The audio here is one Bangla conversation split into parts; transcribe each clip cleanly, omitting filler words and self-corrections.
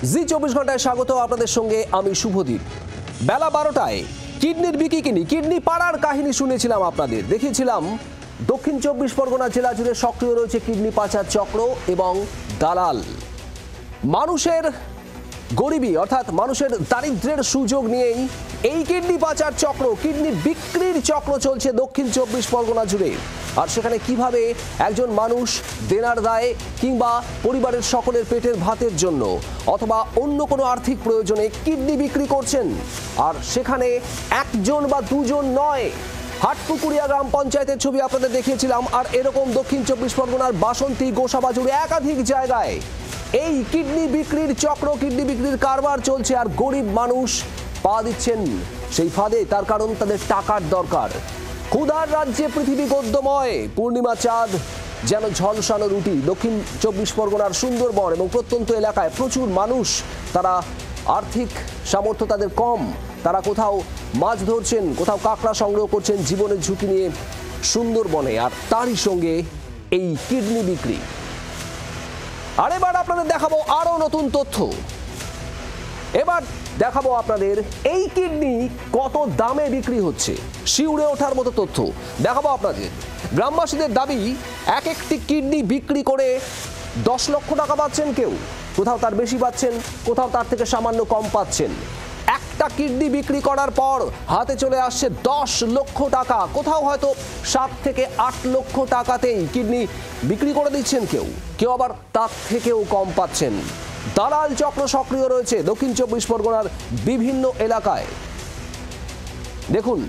জি 24 ঘন্টায় স্বাগত আপনাদের সঙ্গে আমি শুভদীপ। বেলা 12টায় কিডনির বিকিকিনি কিডনি পাড়ার কাহিনী শুনেছিলাম আপনাদের, দেখিয়েছিলাম দক্ষিণ 24 পরগনা জেলা জুড়ে সক্রিয় রয়েছে কিডনি পাচার চক্র এবং দালাল। মানুষের গরিবি অর্থাৎ মানুষের দারিদ্র্যের সুযোগ নিয়েই এই কিডনি পাচার চক্র, কিডনি বিক্রির চক্র চলছে দক্ষিণ 24 পরগনা জুড়ে। আর সেখানে কিভাবে একজন মানুষ দেনার দায়ে কিংবা পরিবারের সকলের পেটের ভাতের জন্য অথবা অন্য কোনো আর্থিক প্রয়োজনে কিডনি বিক্রি করছেন, আর সেখানে একজন বা দুজন নয়, হাটপুকুরিয়া গ্রাম পঞ্চায়েতের ছবি আপনাদের দেখিয়েছিলাম। আর এরকম দক্ষিণ 24 পরগনার বাসন্তী, গোসাবা জুড়ে একাধিক জায়গায় এই কিডনি বিক্রির চক্র, কিডনি বিক্রির কারবার চলছে। আর গরিব মানুষ পা দিচ্ছেন সেই ফাঁদে, তার কারণ তাদের টাকার দরকার। ক্ষুধার রাজ্যে পৃথিবী গদ্যময়, পূর্ণিমা চাঁদ যেন ঝলসানো রুটি। দক্ষিণ 24 পরগনার সুন্দরবন এবং প্রত্যন্ত এলাকায় প্রচুর মানুষ, তারা আর্থিক সামর্থ্য তাদের কম, তারা কোথাও মাছ ধরছেন, কোথাও কাঁকড়া সংগ্রহ করছেন জীবনের ঝুঁকি নিয়ে সুন্দরবনে, আর তারই সঙ্গে এই কিডনি বিক্রি। আর এবার আপনাদের দেখাবো আরো নতুন তথ্য। এবার দেখাবো আপনাদের এই কিডনি কত দামে বিক্রি হচ্ছে, শিউরে ওঠার মতো তথ্য দেখাবো আপনাদের। গ্রামবাসীদের দাবি, এক একটি কিডনি বিক্রি করে 10 লক্ষ টাকা পাচ্ছেন কেউ, কোথাও তার বেশি পাচ্ছেন, কোথাও তার থেকে সামান্য কম পাচ্ছেন। একটা কিডনি বিক্রি করার পর হাতে চলে আসছে 10 লক্ষ টাকা, কোথাও হয়তো 7 থেকে 8 লক্ষ টাকাতেই কিডনি বিক্রি করে দিচ্ছেন কেউ, কেউ আবার তার থেকেও কম পাচ্ছেন। দালাল চক্র সক্রিয় রয়েছে দক্ষিণ 24 পরগনার বিভিন্ন এলাকায়। দেখুন,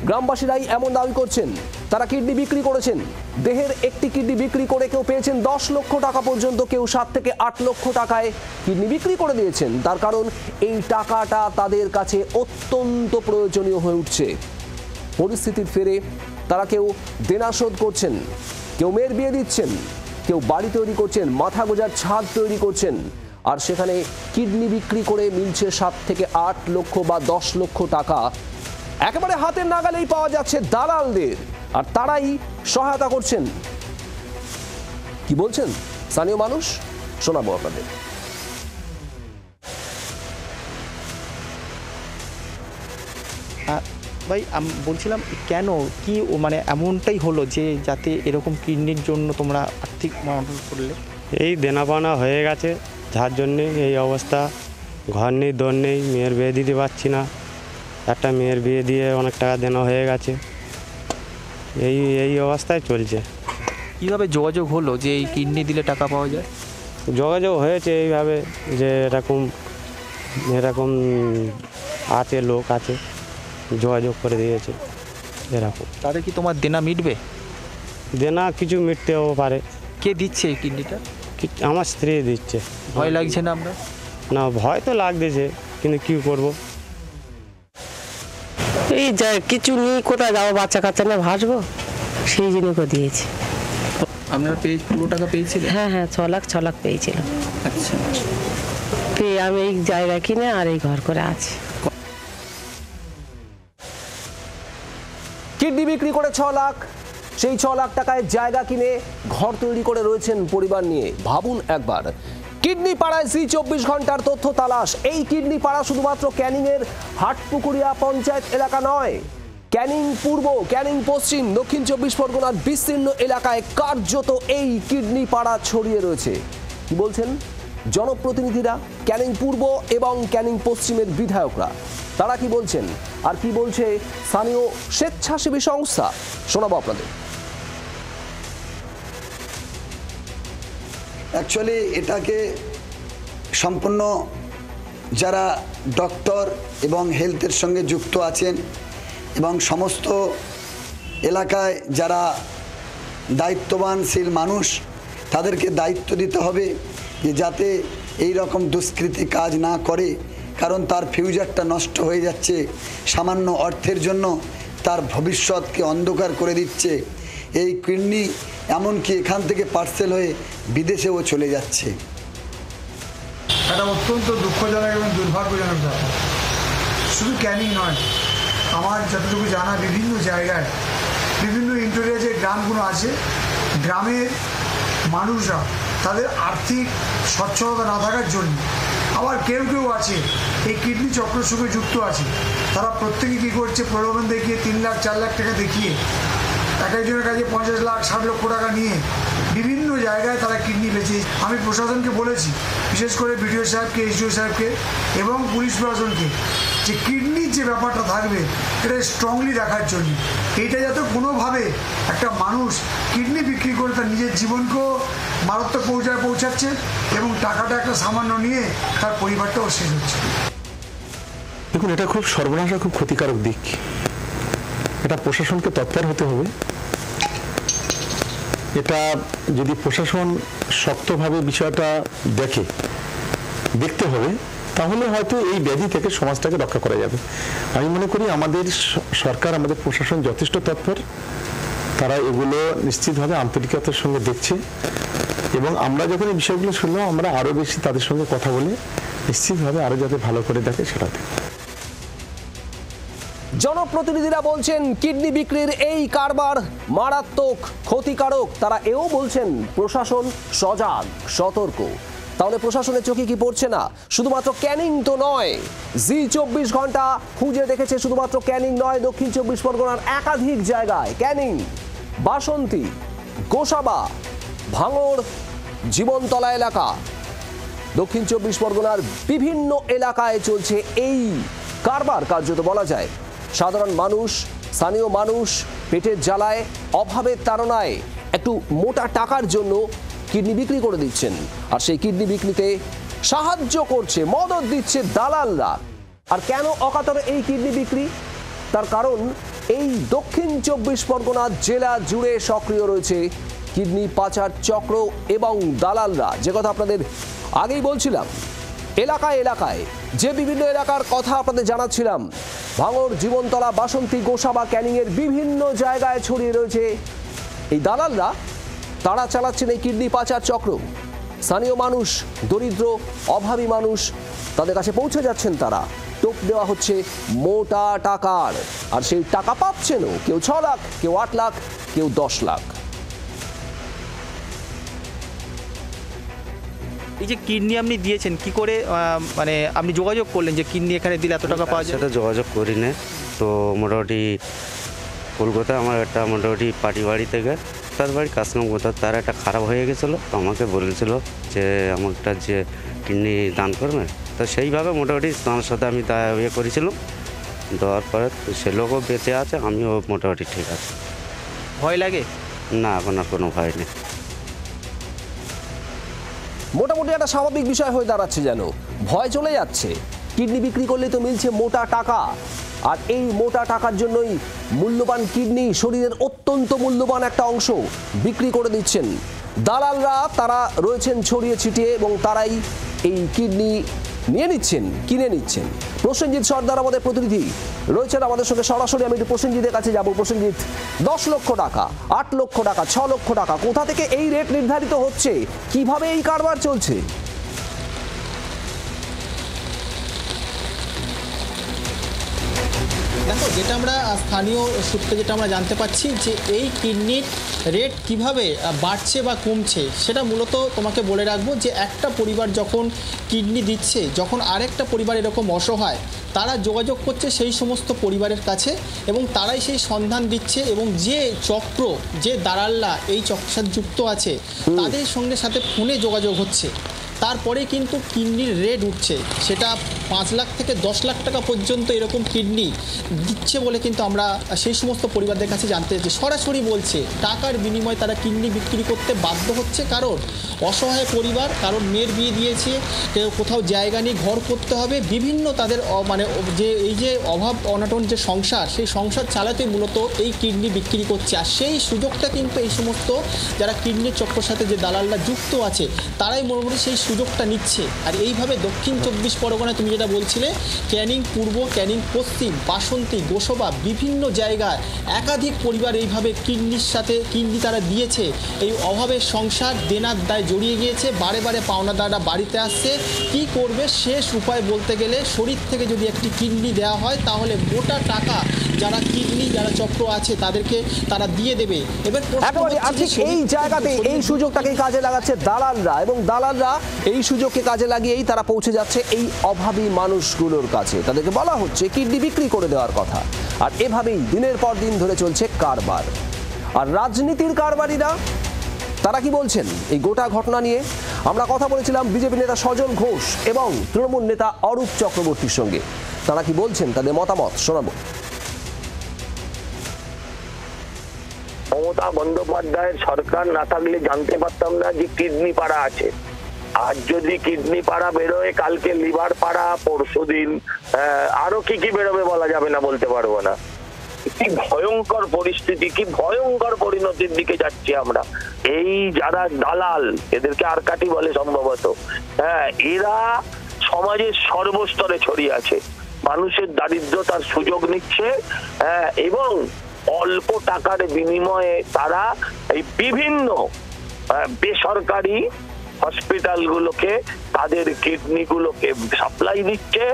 গ্রামবাসীরাই এমন দাবি করছেন, তারা কিডনি বিক্রি করেছেন। দেহের একটি কিডনি বিক্রি করে কেউ পেয়েছেন 10 লক্ষ টাকা পর্যন্ত, কেউ 7 থেকে 8 লক্ষ টাকায় কিডনি বিক্রি করে দিয়েছেন। তার কারণ এই টাকাটা তাদের কাছে অত্যন্ত প্রয়োজনীয় হয়ে উঠছে। পরিস্থিতির ফেরে তারা কেউ দেনা শোধ করছেন, কেউ মেয়ের বিয়ে দিচ্ছেন, কেউ বাড়ি তৈরি করছেন, মাথা গোজার ছাদ তৈরি করছেন, আর সেখানে কিডনি বিক্রি করে মিলছে 7 থেকে 8 লক্ষ বা 10 লক্ষ টাকা। একেবারে হাতের নাগালেই পাওয়া যাচ্ছে দালালদের, আর তারাই সহায়তা করছেন। কি বলছেন স্থানীয় মানুষ, শোনাবো আপনাদের। ভাই বলছিলাম কেন কি মানে এমনটাই হলো যে যাতে এরকম কিডনির জন্য তোমরা আর্থিক মদত করলে? এই দেনাপানা হয়ে গেছে, যার জন্যে এই অবস্থা। ঘর নেই, দর নেই, মেয়ের বিয়ে দিতে পারছি না। একটা মেয়ের বিয়ে দিয়ে অনেক টাকা দেনা হয়ে গেছে, এই অবস্থায় চলছে। কীভাবে যোগাযোগ হলো যে এই কিডনি দিলে টাকা পাওয়া যায়? যোগাযোগ হয়েছে এইভাবে যে এরকম আছে, লোক আছে, যোগাযোগ করে দিয়েছে এরকম। তাদের কি তোমার দেনা মিটবে? দেনা কিছু মিটতেও পারে। কে দিচ্ছে এই কিডনিটা? আমার স্ত্রী দিচ্ছে। ভয় লাগছে না আমরা? না, ভয় তো লাগতেছে, কিন্তু কী করবো। এই যা কিছু নেই, কোথায় যাবো, বাচ্চা কাচ্চা নিয়ে ভাসবো, সেই জন্য করে দিয়েছি। আপনারা পুরো টাকা পেয়েছিলেন? হ্যাঁ হ্যাঁ, 6 লাখ পেয়েছিলাম। আচ্ছা, পেয়ে আমি এই জায়গা কিনে আর এই ঘর করে আছি। কিডনি বিক্রি করে 6 লাখ, সেই 6 লাখ টাকায় জায়গা কিনে ঘর তৈরি করে রয়েছেন পরিবার নিয়ে। ভাবুন একবার, কিডনি পাড়ায় জি 24 ঘন্টার তথ্য তালাশ। এই কিডনি পাড়া শুধুমাত্র ক্যানিং এর হাটপুকুরিয়া পঞ্চায়েত এলাকা নয়, ক্যানিং পূর্ব, ক্যানিং পশ্চিম, দক্ষিণ 24 পরগনার বিস্তীর্ণ এলাকায় কার্যত এই কিডনি পাড়া ছড়িয়ে রয়েছে। কি বলছেন জনপ্রতিনিধিরা, ক্যানিং পূর্ব এবং ক্যানিং পশ্চিমের বিধায়করা, তারা কি বলছেন আর কি বলছে স্থানীয় স্বেচ্ছাসেবী সংস্থা, শোনাবো আপনাদের। অ্যাকচুয়ালি এটাকে সম্পূর্ণ যারা ডক্টর এবং হেলথের সঙ্গে যুক্ত আছেন এবং সমস্ত এলাকায় যারা দায়িত্ববানশীল মানুষ, তাদেরকে দায়িত্ব দিতে হবে যে যাতে এই রকম দুষ্কৃতী কাজ না করে, কারণ তার ফিউচারটা নষ্ট হয়ে যাচ্ছে। সামান্য অর্থের জন্য তার ভবিষ্যৎকে অন্ধকার করে দিচ্ছে। এই কিডনি এমনকি এখান থেকে পার্সেল হয়ে বিদেশেও চলে যাচ্ছে। এটা অত্যন্ত দুঃখজনক এবং দুর্ভাগ্যজনক ব্যাপার। শুধু ক্যানিং নয়, আমার যতটুকু জানা বিভিন্ন জায়গায়, বিভিন্ন ইন্টেরিয়ার যে গ্রামগুলো আছে, গ্রামের মানুষরা তাদের আর্থিক সচ্ছলতা না থাকার জন্য আবার কেউ কেউ আছে এই কিডনি চক্রের সঙ্গে যুক্ত আছে, তারা প্রত্যেকে কী করছে, প্রলোভন দেখিয়ে 3 লাখ 4 লাখ টাকা দেখিয়ে এক একজনের কাছে 50 লাখ 60 লক্ষ টাকা নিয়ে বিভিন্ন জায়গায় তারা কিডনি বেচে। আমি প্রশাসনকে বলেছি, বিশেষ করে বিডিও সাহেবকে, এসডিও সাহেবকে এবং পুলিশ প্রশাসনকে, যে কিডনির যে ব্যাপারটা থাকবে এটা স্ট্রংলি রাখার জন্য। এইটা যাতে কোনোভাবে একটা মানুষ কিডনি বিক্রি করে তার নিজের জীবনকেও মারাত্মক পৌঁছাচ্ছে এবং টাকাটা একটা সামান্য নিয়ে তার পরিবারটাও শেষ হচ্ছে। দেখুন, এটা খুব সর্বনাশ, খুব ক্ষতিকারক দিক। এটা প্রশাসনকে তৎপর হতে হবে। এটা যদি প্রশাসন শক্তভাবে বিষয়টা দেখতে হবে, তাহলে হয়তো এই ব্যাধি থেকে সমাজটাকে রক্ষা করা যাবে। আমি মনে করি আমাদের সরকার, আমাদের প্রশাসন যথেষ্ট তৎপর। তারা এগুলো নিশ্চিতভাবে আন্তরিকতার সঙ্গে দেখছে এবং আমরা যখন এই বিষয়গুলো শুনলাম, আমরা আরও বেশি তাদের সঙ্গে কথা বলে নিশ্চিতভাবে আরও যাতে ভালো করে দেখে সেটা দেখে। জনপ্রতিনিধিরা বলছেন কিডনি বিক্রির এই কারবার মারাত্মক, ক্ষতিকারক। তারা এও বলছেন প্রশাসন সজাগ, সতর্ক। তাহলে প্রশাসনের চোখে কি পড়ছে না? শুধুমাত্র ক্যানিং তো নয়, জি 24 ঘন্টা খুঁজে দেখেছে শুধুমাত্র ক্যানিং নয়, দক্ষিণ 24 পরগনার একাধিক জায়গায়, ক্যানিং, বাসন্তী, গোসাবা, ভাঙড়, জীবনতলা এলাকা, দক্ষিণ 24 পরগনার বিভিন্ন এলাকায় চলছে এই কারবার, কার্যত বলা যায়। সাধারণ মানুষ, স্থানীয় মানুষ পেটের জ্বালায়, অভাবের তাড়নায় একটু মোটা টাকার জন্য কিডনি বিক্রি করে দিচ্ছেন। আর সেই কিডনি বিক্রিতে সাহায্য করছে, মদত দিচ্ছে দালালরা। আর কেন অকাতরে এই কিডনি বিক্রি? তার কারণ এই দক্ষিণ 24 পরগনা জেলা জুড়ে সক্রিয় রয়েছে কিডনি পাচার চক্র এবং দালালরা। যে কথা আপনাদের আগেই বলছিলাম, এলাকায় এলাকায় যে বিভিন্ন এলাকার কথা আপনাদের জানাচ্ছিলাম, ভাঙড়, জীবনতলা, বাসন্তী, গোসাবা, ক্যানিংয়ের বিভিন্ন জায়গায় ছড়িয়ে রয়েছে এই দালালরা। তারা চালাচ্ছেন এই কিডনি পাচার চক্র। স্থানীয় মানুষ, দরিদ্র অভাবী মানুষ, তাদের কাছে পৌঁছে যাচ্ছেন তারা। টোপ দেওয়া হচ্ছে মোটা টাকার, আর সেই টাকা পাচ্ছেনও, কেউ 6 লাখ, কেউ 8 লাখ, কেউ 10 লাখ। এই যে কিডনি আপনি দিয়েছেন, কি করে মানে আপনি যোগাযোগ করলেন যে কিডনি এখানে দিলে এত টাকা পাওয়া যায়? সেটা যোগাযোগ করি না তো। মোটামুটি কলকাতায় আমার একটা মোটামুটি পার্টি বাড়ি থেকে, তার বাড়ি কাজকাম কোথাও, তার একটা খারাপ হয়ে গেছিলো, তো আমাকে বলেছিল যে আমারটা যে কিডনি দান করবে। তো সেইভাবে মোটামুটি তার সাথে আমি ইয়ে করেছিলাম, দেওয়ার পরে সে লোকও বেঁচে আছে, আমিও মোটামুটি ঠিক আছে। ভয় লাগে না, এখন আর কোনো ভয় নেই। মোটামুটি একটা স্বাভাবিক বিষয় হয়ে দাঁড়াচ্ছে, যেন ভয় চলে যাচ্ছে। কিডনি বিক্রি করলে তো মিলছে মোটা টাকা, আর এই মোটা টাকার জন্যই মূল্যবান কিডনি, শরীরের অত্যন্ত মূল্যবান একটা অংশ বিক্রি করে দিচ্ছেন দালালরা। তারা রয়েছেন ছড়িয়ে ছিটিয়ে এবং তারাই এই কিডনি নিয়ে নিচ্ছেন, কিনে নিচ্ছেন। প্রসেনজিৎ সর্দার আমাদের প্রতিনিধি রয়েছেন আমাদের সঙ্গে সরাসরি। আমি একটু প্রসেনজিতের কাছে যাব। প্রসেনজিৎ, 10 লক্ষ টাকা, 8 লক্ষ টাকা, 6 লক্ষ টাকা, কোথা থেকে এই রেট নির্ধারিত হচ্ছে? কিভাবে এই কারবার চলছে? দেখো, যেটা আমরা স্থানীয় সূত্রে যেটা আমরা জানতে পাচ্ছি যে এই কিডনির রেট কিভাবে বাড়ছে বা কমছে, সেটা মূলত তোমাকে বলে রাখবো যে একটা পরিবার যখন কিডনি দিচ্ছে, যখন আরেকটা পরিবার এরকম অসহায়, তারা যোগাযোগ করছে সেই সমস্ত পরিবারের কাছে এবং তারাই সেই সন্ধান দিচ্ছে এবং যে চক্র, যে দালালরা এই চক্রের সাথে যুক্ত আছে, তাদের সাথে ফোনে যোগাযোগ হচ্ছে। তারপরে কিন্তু কিডনির রেট উঠছে, সেটা 5 লাখ থেকে 10 লাখ টাকা পর্যন্ত এরকম কিডনি দিচ্ছে বলে কিন্তু আমরা সেই সমস্ত পরিবারদের কাছে জানতে চাইছি। সরাসরি বলছে টাকার বিনিময়ে তারা কিডনি বিক্রি করতে বাধ্য হচ্ছে, কারণ অসহায় পরিবার, কারণ মেয়ের বিয়ে দিয়েছে, কেউ কোথাও জায়গা নিয়ে ঘর করতে হবে, বিভিন্ন তাদের মানে যে এই যে অভাব অনটন যে সংসার, সেই সংসার চালাতে মূলত এই কিডনি বিক্রি করছে। আর সেই সুযোগটা কিন্তু এই সমস্ত যারা কিডনির চক্রের সাথে যে দালালরা যুক্ত আছে, তারাই মোটামুটি সেই সুযোগটা নিচ্ছে। আর এইভাবে দক্ষিণ 24 পরগনায় তুমি যেটা বলছিলে, ক্যানিং পূর্ব, ক্যানিং পশ্চিম, বাসন্তী, গোসাবা, বিভিন্ন জায়গায় একাধিক পরিবার এইভাবে কিডনি তারা দিয়েছে। এই অভাবের সংসার দেনার দায় জড়িয়ে গিয়েছে, বারে বারে পাওনাদাররা বাড়িতে আসছে। কি করবে শেষ উপায় বলতে গেলে, শরীর থেকে যদি একটি কিডনি দেওয়া হয় তাহলে মোটা টাকা যারা কিডনি যারা চক্র আছে তাদেরকে তারা দিয়ে দেবে। এবার একেবারে ঠিক এই জায়গাতে এই সুযোগটাকে কাজে লাগাচ্ছে দালালরা, এবং দালালরা এই সুযোগকে কাজে লাগিয়েই তারা পৌঁছে যাচ্ছে এই অভাবী মানুষগুলোর কাছে। তাদেরকে বলা হচ্ছে কিডনি বিক্রি করে দেওয়ার কথা, আর এভাবেই দিনের পর দিন ধরে চলছে কারবার। আর রাজনীতির কারবারিরা তারা কি বলছেন এই গোটা ঘটনা নিয়ে? আমরা কথা বলেছিলাম বিজেপি নেতা সজল ঘোষ এবং তৃণমূল নেতা অরূপ চক্রবর্তীর সঙ্গে। তারা কি বলছেন, তাদের মতামত শোনাবো। মমতা বন্দ্যোপাধ্যায়ের সরকার না থাকলে জানতে পারতাম না যে কিডনি পাড়া আছে। আজ যদি কিডনি পাড়া বেরোয়, কালকে লিভার পাড়া, পরশুদিন আরো কি কি বেরোবে বলা যাবে না, বলতে পারবো না। কি ভয়ঙ্কর পরিস্থিতি, কি ভয়ঙ্কর পরিণতির দিকে যাচ্ছি আমরা। এই যারা দালাল, এদেরকে আরকাটি বলে সম্ভবত, এরা সমাজের সর্বস্তরে ছড়িয়ে আছে, মানুষের দারিদ্রতার সুযোগ নিচ্ছে এবং অল্প টাকার বিনিময়ে তারা এই বিভিন্ন বেসরকারি হসপিটালগুলোকে তাদের কিডনিগুলোকে সাপ্লাই দিচ্ছে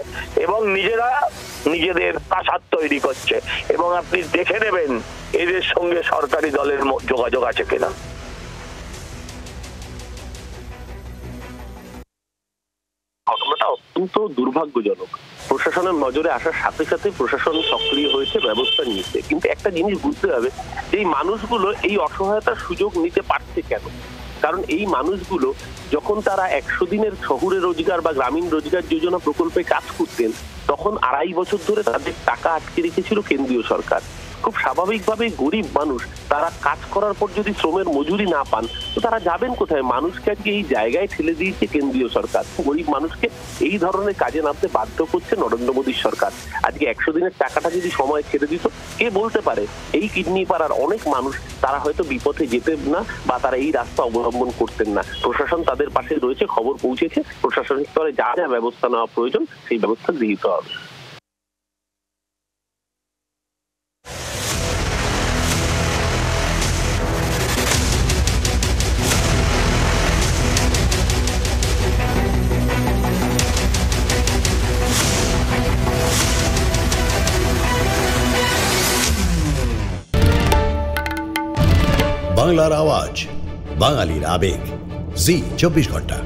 এবং নিজেরা নিজেদের প্রাসাদ তৈরি করছে। এবং আপনি দেখে নেবেন এদের সঙ্গে সরকারি দলের যোগাযোগ আছে কিনা। ঘটনাটা অত্যন্ত দুর্ভাগ্যজনক। প্রশাসনের নজরে আসার সাথে সাথে প্রশাসন সক্রিয় হয়েছে, ব্যবস্থা নিয়েছে, কিন্তু একটা জিনিস বুঝতে হবে, এই মানুষগুলো এই অসহায়তার সুযোগ নিতে পারছে কেন? কারণ এই মানুষগুলো যখন তারা 100 দিনের শহুরে রোজগার বা গ্রামীণ রোজগার যোজনা প্রকল্পে কাজ করতেন, তখন 2.5 বছর ধরে তাদের টাকা আটকে রেখেছিল কেন্দ্রীয় সরকার। খুব স্বাভাবিকভাবে গরিব মানুষ তারা কাজ করার পর যদি শ্রমের মজুরি না পান, তো তারা যাবেন কোথায়? মানুষকে আজকে এই জায়গায় ঠেলে দিয়েছে কেন্দ্রীয় সরকার। গরিব মানুষকে এই ধরনের কাজে নামতে বাধ্য করছে নরেন্দ্র মোদীর সরকার। আজকে 100 দিনের টাকাটা যদি সময় ছেড়ে দিত, কে বলতে পারে এই কিডনি পাড়ার অনেক মানুষ তারা হয়তো বিপথে যেতেন না বা তারা এই রাস্তা অবলম্বন করতেন না। প্রশাসন তাদের পাশে রয়েছে, খবর পৌঁছেছে, প্রশাসনিক স্তরে যা যা ব্যবস্থা নেওয়া প্রয়োজন সেই ব্যবস্থা গৃহীত হবে। বাংলার আওয়াজ, বাঙালির আবেগ, জি 24 ঘন্টা।